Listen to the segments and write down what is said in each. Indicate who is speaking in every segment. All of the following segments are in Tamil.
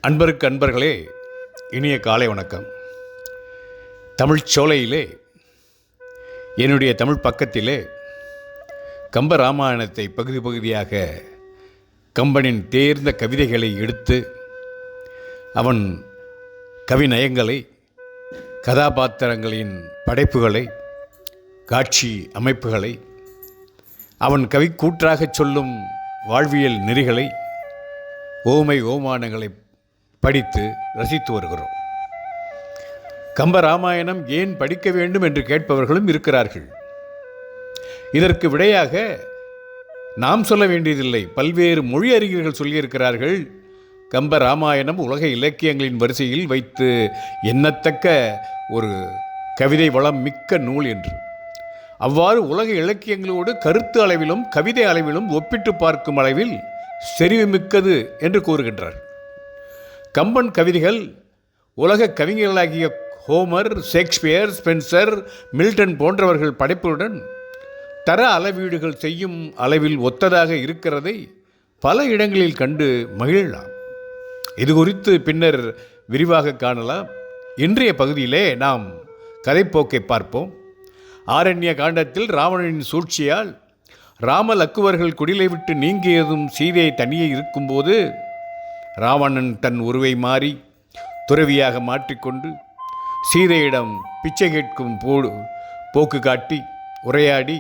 Speaker 1: அன்பருக்கு அன்பர்களே, இனிய காலை வணக்கம். தமிழ்ச் சோலையிலே, என்னுடைய தமிழ் பக்கத்திலே கம்ப ராமாயணத்தை பகுதி பகுதியாக கம்பனின் தேர்ந்த கவிதைகளை எடுத்து அவன் கவிநயங்களை, கதாபாத்திரங்களின் படைப்புகளை, காட்சி அமைப்புகளை, அவன் கவிக்கூற்றாகச் சொல்லும் வாழ்வியல் நெறிகளை, ஓமை ஓமானங்களை படித்து ரசித்து வருகிறோம். கம்ப ராமாயணம் ஏன் படிக்க வேண்டும் என்று கேட்பவர்களும் இருக்கிறார்கள். இதற்கு விடையாக நாம் சொல்ல வேண்டியதில்லை, பல்வேறு மொழி அறிஞர்கள் சொல்லியிருக்கிறார்கள். கம்ப ராமாயணம் உலக இலக்கியங்களின் வரிசையில் வைத்து எண்ணத்தக்க ஒரு கவிதை வளம் மிக்க நூல் என்று. அவ்வாறு உலக இலக்கியங்களோடு கருத்து அளவிலும் கவிதை அளவிலும் ஒப்பிட்டு பார்க்கும் அளவில் செறிவுமிக்கது என்று கூறுகின்றார். கம்பன் கவிதைகள் உலக கவிஞர்களாகிய ஹோமர், ஷேக்ஸ்பியர், ஸ்பென்சர், மில்டன் போன்றவர்கள் படைப்புடன் தர அளவீடுகள் செய்யும் அளவில் ஒத்ததாக இருக்கிறதை பல இடங்களில் கண்டு மகிழலாம். இது குறித்து பின்னர் விரிவாக காணலாம். இன்றைய பகுதியிலே நாம் கதைப்போக்கை பார்ப்போம். ஆரண்ய காண்டத்தில் ராவணனின் சூழ்ச்சியால் ராம லக்குவர்கள் குடிலை விட்டு நீங்கியதும் சீதை தனியே இருக்கும்போது ராவணன் தன் உருவை மாறி துறவியாக மாற்றிக்கொண்டு சீதையிடம் பிச்சை கேட்கும் போக்கு காட்டி உரையாடி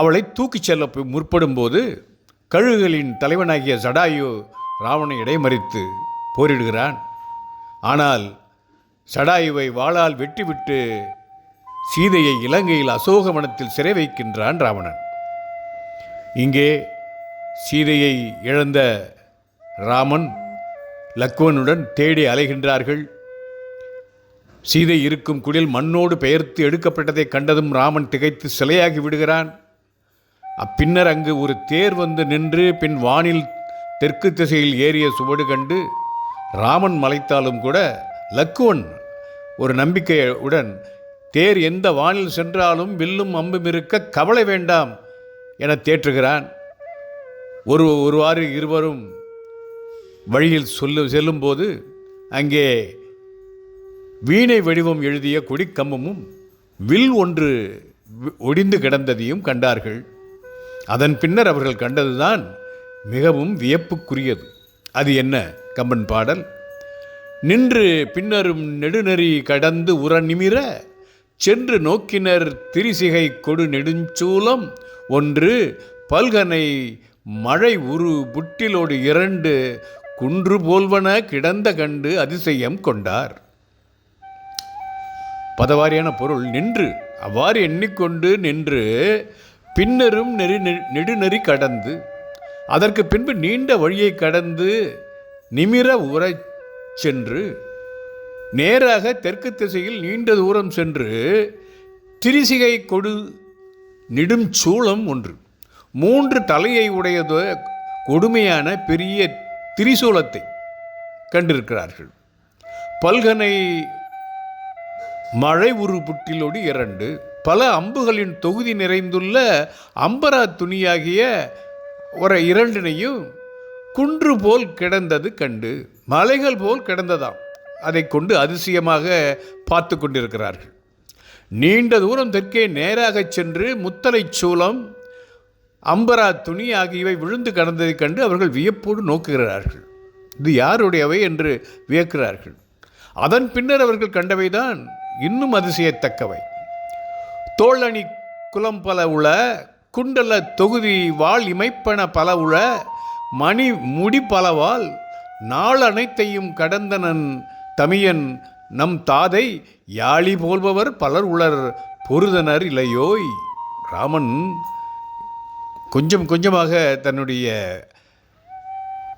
Speaker 1: அவளை தூக்கிச் செல்ல முற்படும்போது கழுகுகளின் தலைவனாகிய சடாயு ராவணனை இடைமறித்து போரிடுகிறான். ஆனால் சடாயுவை வாளால் வெட்டிவிட்டு சீதையை இலங்கையில் அசோகவனத்தில் சிறை வைக்கின்றான் ராவணன். இங்கே சீதையை இழந்த ராமன் லக்குவனுடன் தேடி அலைகின்றார்கள். சீதை இருக்கும் குடில் மண்ணோடு பெயர்த்து எடுக்கப்பட்டதை கண்டதும் ராமன் திகைத்து சிலையாகி விடுகிறான். அப்பின்னர் அங்கு ஒரு தேர் வந்து நின்று பின் வானில் தெற்கு திசையில் ஏறிய சுவடு கண்டு ராமன் மலைத்தாலும் கூட லக்குவன் ஒரு நம்பிக்கையுடன் தேர் எந்த வானில் சென்றாலும் வில்லும் அம்பும் இருக்க கவலை வேண்டாம் என தேற்றுகிறான். ஒருவாறு இருவரும் வழியில் செல்லும்போது அங்கே வீணை வடிவம் எழுதிய கொடிக்கம்பமும் வில் ஒன்று ஒடிந்து கிடந்ததையும் கண்டார்கள். அதன் பின்னர் அவர்கள் கண்டதுதான் மிகவும் வியப்புக்குரியது. அது என்ன? கம்பன் பாடல்: நின்று பின்னரும் நெடுநெறி கடந்து உற நிமிர சென்று நோக்கினர் திரிசிகை கொடு நெடுஞ்சூலம் ஒன்று பல்கனை மழை உரு புட்டிலோடு இரண்டு குன்று போல்வன கிடந்த கண்டு அதிசயம் கொண்டார். பதவாரியான பொருள் நின்று, அவ்வாறு எண்ணிக்கொண்டு நின்று பின்னரும் நெடுநெறி கடந்து, அதற்கு பின்பு நீண்ட வழியை கடந்து நிமிர உரை சென்று நேராக தெற்கு திசையில் நீண்ட தூரம் சென்று திரிசிகை கொடு நெடும் சூளம் ஒன்று, 3 தலையை உடையது கொடுமையான பெரிய திரிசூலத்தை கண்டிருக்கிறார்கள். பல்கனை மழை உரு புட்டிலோடு 2 பல அம்புகளின் தொகுதி நிறைந்துள்ள அம்பரா துணியாகிய ஒரு 2 குன்று போல் கிடந்தது கண்டு, மலைகள் போல் கிடந்ததாம். அதை கொண்டு அதிசயமாக பார்த்து கொண்டிருக்கிறார்கள். நீண்ட தூரம் தெற்கே நேராக சென்று முத்தலை சூலம், அம்பரா துணி ஆகியவை விழுந்து கடந்ததை கண்டு அவர்கள் வியப்போடு நோக்குகிறார்கள். இது யாருடையவை என்று வியக்கிறார்கள். அதன் பின்னர் அவர்கள் கண்டவைதான் இன்னும் அதிசயத்தக்கவை. தோழணி குலம் பல உள, குண்டல தொகுதி வாழ் இமைப்பன பல உள, மணி முடி பலவால் நாள் அனைத்தையும் கடந்தனன் தமியன் நம் தாதை யாழி போல்பவர் பலர் உளர் பொருதனர் இளையோய். ராமன் கொஞ்சம் கொஞ்சமாக தன்னுடைய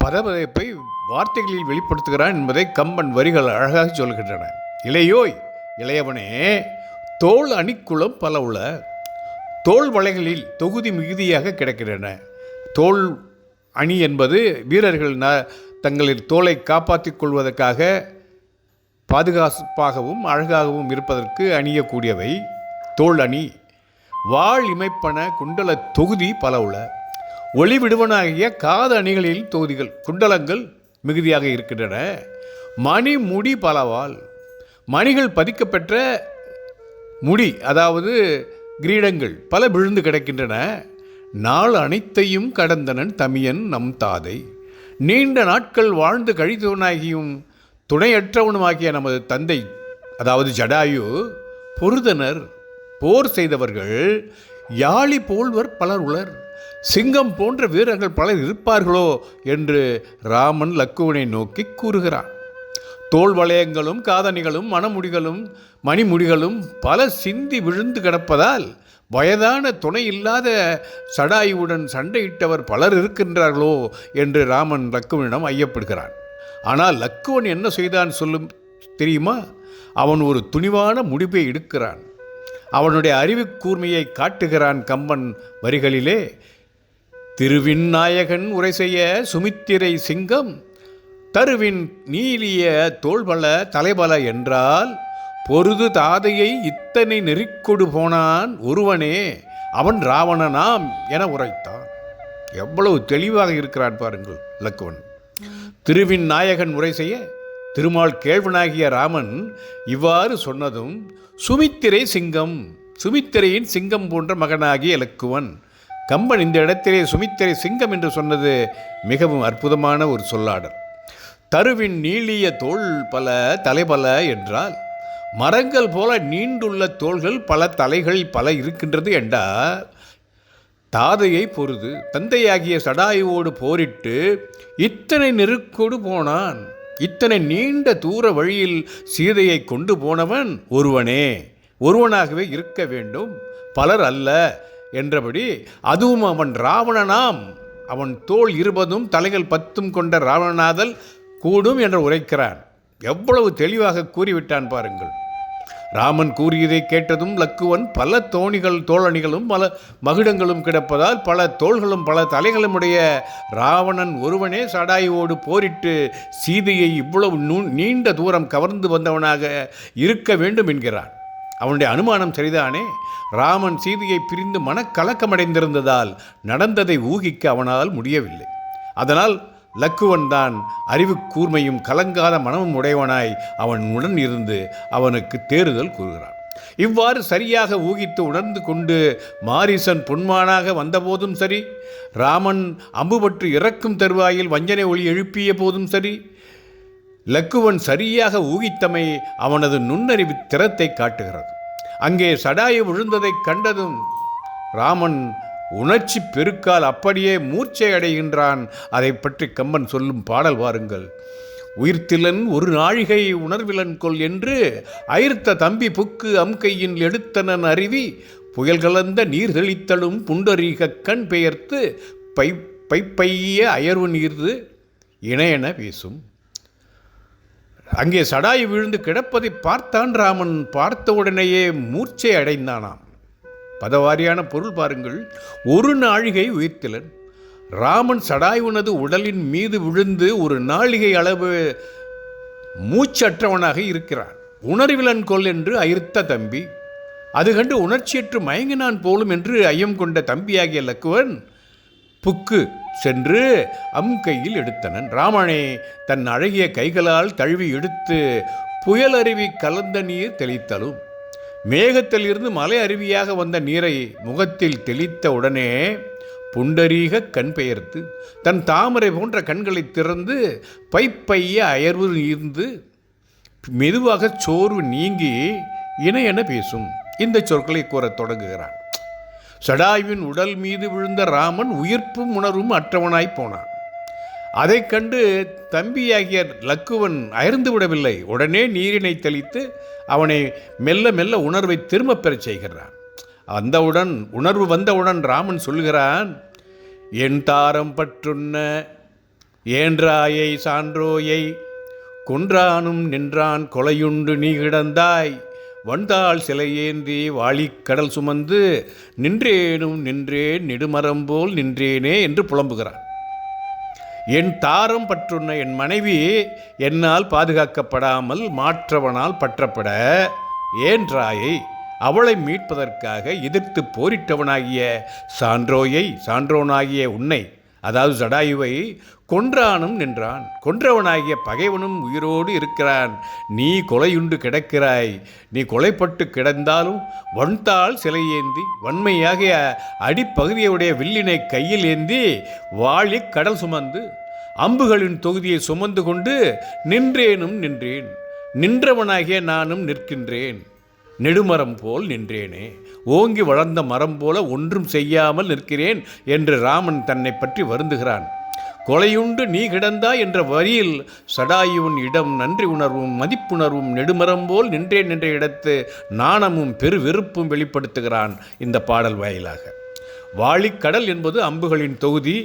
Speaker 1: பதவிப்பை வார்த்தைகளில் வெளிப்படுத்துகிறான் என்பதை கம்பன் வரிகள் அழகாக சொல்கின்றன. இளையோய், இளையவனே, தோல் அணிக்குளம் பல உள, தோல் வளைகளில் தொகுதி மிகுதியாக கிடக்கின்றன. தோல் அணி என்பது வீரர்கள் தங்களின் தோலை காப்பாற்றிக் கொள்வதற்காக பாதுகாப்பாகவும் அழகாகவும் இருப்பதற்கு அணியக்கூடியவை தோல் அணி. வாழ் இமைப்பன குண்டல தொகுதி பல உள, ஒளிவிடுவனாகிய காத அணிகளில் தொகுதிகள் குண்டலங்கள் மிகுதியாக இருக்கின்றன. மணி முடி பலவால், மணிகள் பதிக்கப்பெற்ற முடி, அதாவது கிரீடங்கள் பல விழுந்து கிடக்கின்றன. நாள் அனைத்தையும் கடந்தனன் தமியன் நம் தாதை. நீண்ட நாட்கள் வாழ்ந்து கழித்தவனாகியும் துணையற்றவனுமாகிய நமது தந்தை, அதாவது ஜடாயு பொருதனர், போர் செய்தவர்கள் யாழி போல்வர் பலர் உளர், சிங்கம் போன்ற வீரர்கள் பலர் இருப்பார்களோ என்று ராமன் லக்குவனை நோக்கி கூறுகிறான். தோல் வளையங்களும் காதணிகளும் மணமுடிகளும் மணிமுடிகளும் பல சிந்தி விழுந்து கிடப்பதால் வயதான துணை இல்லாத சடாயுவுடன் சண்டையிட்டவர் பலர் இருக்கின்றார்களோ என்று ராமன் லக்குவனிடம் ஐயப்படுகிறான். ஆனால் லக்குவன் என்ன செய்தான் சொல்லும் தெரியுமா? அவன் ஒரு துணிவான முடிவை எடுக்கிறான். அவனுடைய அறிவு கூர்மையை காட்டுகிறான் கம்பன் வரிகளிலே. திருவின் நாயகன் உரை செய்ய சுமித்திரை சிங்கம், தருவின் நீலிய தோள்பல தலைபல என்றால், பொருது தாதையை இத்தனை நெறிக்கொடு போனான் ஒருவனே, அவன் ராவணனாம் என உரைத்தான். எவ்வளவு தெளிவாக இருக்கிறான் பாருங்கள் லக்குவன். திருவின் நாயகன் உரை செய்ய திருமால் கேழ்வனாகிய ராமன் இவ்வாறு சொன்னதும், சுமித்திரை சிங்கம், சுமித்திரையின் சிங்கம் போன்ற மகனாகிய லக்குவன். கம்பன் இந்த இடத்திலே சுமித்திரை சிங்கம் என்று சொன்னது மிகவும் அற்புதமான ஒரு சொல்லாடல். தருவின் நீளிய தோள் பல தலைபல என்றால், மரங்கள் போல நீண்டுள்ள தோள்கள் பல தலைகள் பல இருக்கின்றது என்றால், தாதையை பொருது தந்தையாகிய சடாயுவோடு போரிட்டு இத்தனை நெருக்கோடு போனான், இத்தனை நீண்ட தூர வழியில் சீதையை கொண்டு போனவன் ஒருவனே, ஒருவனாகவே இருக்க வேண்டும், பலர் அல்ல என்றபடி. அதுவும் அவன் ராவணனாம், அவன் தோள் 20 தலைகள் 10 கொண்ட ராவணனாதல் கூடும் என்று உரைக்கிறான். எவ்வளவு தெளிவாக கூறிவிட்டான் பாருங்கள். ராமன் கூறியதை கேட்டதும் லக்குவன் பல தோளணிகளும் பல மகுடங்களும் கிடப்பதால் பல தோள்களும் பல தலைகளும் உடைய ராவணன் ஒருவனே சடாயுவோடு போரிட்டு சீதையை இவ்வளவு நீண்ட தூரம் கவர்ந்து வந்தவனாக இருக்க வேண்டும் என்கிறான். அவனுடைய அனுமானம் சரிதானே? ராமன் சீதையை பிரிந்து மனக்கலக்கமடைந்திருந்ததால் நடந்ததை ஊகிக்க அவனால் முடியவில்லை. அதனால் லக்குவன் தான் அறிவு கூர்மையும் கலங்காத மனமும் உடையவனாய் அவன் உடன் இருந்து அவனுக்கு தேறுதல் கூறுகிறான். இவ்வாறு சரியாக ஊகித்து உணர்ந்து கொண்டு மாரீசன் பொன்மானாக வந்தபோதும் சரி, ராமன் அம்புபட்டு இறக்கும் தருவாயில் வஞ்சனை ஒளி எழுப்பிய போதும் சரி, லக்குவன் சரியாக ஊகித்தமை அவனது நுண்ணறிவு திறத்தை காட்டுகிறது. அங்கே சடாயு விழுந்ததைக் கண்டதும் ராமன் உணர்ச்சி பெருக்கால் அப்படியே மூர்ச்சை அடைகின்றான். அதை பற்றி கம்பன் சொல்லும் பாடல் வாருங்கள். உயிர்த்திலன் ஒரு நாழிகை உணர்விலன் கொள் என்று அயிர்த்த தம்பி புக்கு அம்கையின் எடுத்தனன் அருவி, புயல் கலந்த நீர் தெளித்தலும் புண்டரீக கண் பெயர்த்து பைப்பைய அயர்வு நீர்து இணையென வீசும். அங்கே சடாயு விழுந்து கிடப்பதை பார்த்தான் ராமன். பார்த்தவுடனேயே மூர்ச்சை அடைந்தானாம். பதவாரியான பொருள் பாருங்கள். ஒரு நாழிகை உயிர்த்திலன். ராமன் சடாயுனது உடலின் மீது விழுந்து ஒரு நாழிகை அளவு மூச்சற்றவனாக இருக்கிறான். உணர்விலன் கொள் என்று அயிர்த்த தம்பி, அது கண்டு உணர்ச்சியற்று மயங்கினான் போலும் என்று ஐயம் கொண்ட தம்பியாகிய லக்குவன் புக்கு சென்று கையில் எடுத்தனன். ராமனே தன் அழகிய கைகளால் தழுவி எடுத்து புயலருவி கலந்த நீர் தெளித்தலும், மேகத்தில் இருந்து மலை அருவியாக வந்த நீரை முகத்தில் தெளித்த உடனே புண்டரீக கண் பெயர்த்து தன் தாமரை போன்ற கண்களை திறந்து பைப்பைய அயர்வு நீர்ந்து மெதுவாக சோர்வு நீங்கி இணையென பேசும். இந்த சொற்களை கூறத் தொடங்குகிறான். சடாயுவின் உடல் மீது விழுந்த ராமன் உயிர்ப்பும் உணர்வும் அற்றவனாய் போனான். அதை கண்டு தம்பியாகிய லக்குவன் அயர்ந்து விடவில்லை. உடனே நீரினை தெளித்து அவனை மெல்ல மெல்ல உணர்வை திரும்ப பெறச் செய்கிறான். உணர்வு வந்தவுடன் ராமன் சொல்கிறான், என் தாரம் பற்றுண்ண ஏன்றாயை சான்றோயை கொன்றானும் நின்றான் கொலையுண்டு நீ கிடந்தாய், வந்தாள் சிலையேந்தி வாளிக்கடல் சுமந்து நின்றேனும் நின்றேன் நெடுமரம் போல் நின்றேனே என்று புலம்புகிறான். என் தாரம் பற்றுண்ண, என் மனைவி என்னால் பாதுகாக்கப்படாமல் மாற்றவனால் பற்றப்பட ஏன்றாயை, அவளை மீட்பதற்காக எதிர்த்து போரிட்டவனாகிய சான்றோனாகிய உன்னை, அதாவது ஜடாயுவை கொன்றானும் நின்றான். கொன்றவனாகிய பகைவனும் உயிரோடு இருக்கிறான். நீ கொலையுண்டு கிடக்கிறாய். நீ கொலைப்பட்டு கிடந்தாலும் வன்தாள் சிலை ஏந்தி வன்மையாகிய அடிப்பகுதியுடைய வில்லினை கையில் ஏந்தி வாழி கடல் சுமந்து அம்புகளின் தொகுதியை சுமந்து கொண்டு நின்றேனும் நின்றேன். நின்றவனாகிய நானும் நிற்கின்றேன். நெடுமரம் போல் நின்றேனே, ஓங்கி வளர்ந்த மரம் போல ஒன்றும் செய்யாமல் நிற்கிறேன் என்று ராமன் தன்னை பற்றி வருந்துகிறான். கொலையுண்டு நீ கிடந்தாய் என்ற வரியில் சடாயுவின் இடம் நன்றி உணர்வும் மதிப்புணர்வும் நெடுமரம் போல் நின்றேன் என்ற இடத்து நாணமும் பெருவெறுப்பும் வெளிப்படுத்துகிறான் இந்த பாடல் வாயிலாக. வாளிக்கடல் என்பது அம்புகளின் தொகுதி.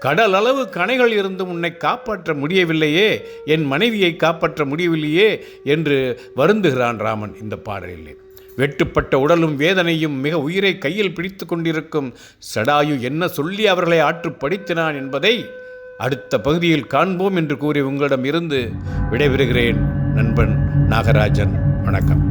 Speaker 1: கடல் அளவு கணைகள் இருந்தும் உன்னை காப்பாற்ற முடியவில்லையே, என் மனைவியை காப்பாற்ற முடியவில்லையே என்று வருந்துகிறான் ராமன் இந்த பாடலிலே. வெட்டுப்பட்ட உடலும் வேதனையும் மிக உயிரை கையில் பிடித்து கொண்டிருக்கும் சடாயு என்ன சொல்லி அவர்களை ஆற்றுப்படுத்தினான் என்பதை அடுத்த பகுதியில் காண்போம் என்று கூறி உங்களிடம் இருந்து விடைபெறுகிறேன். நண்பன் நாகராஜன். வணக்கம்.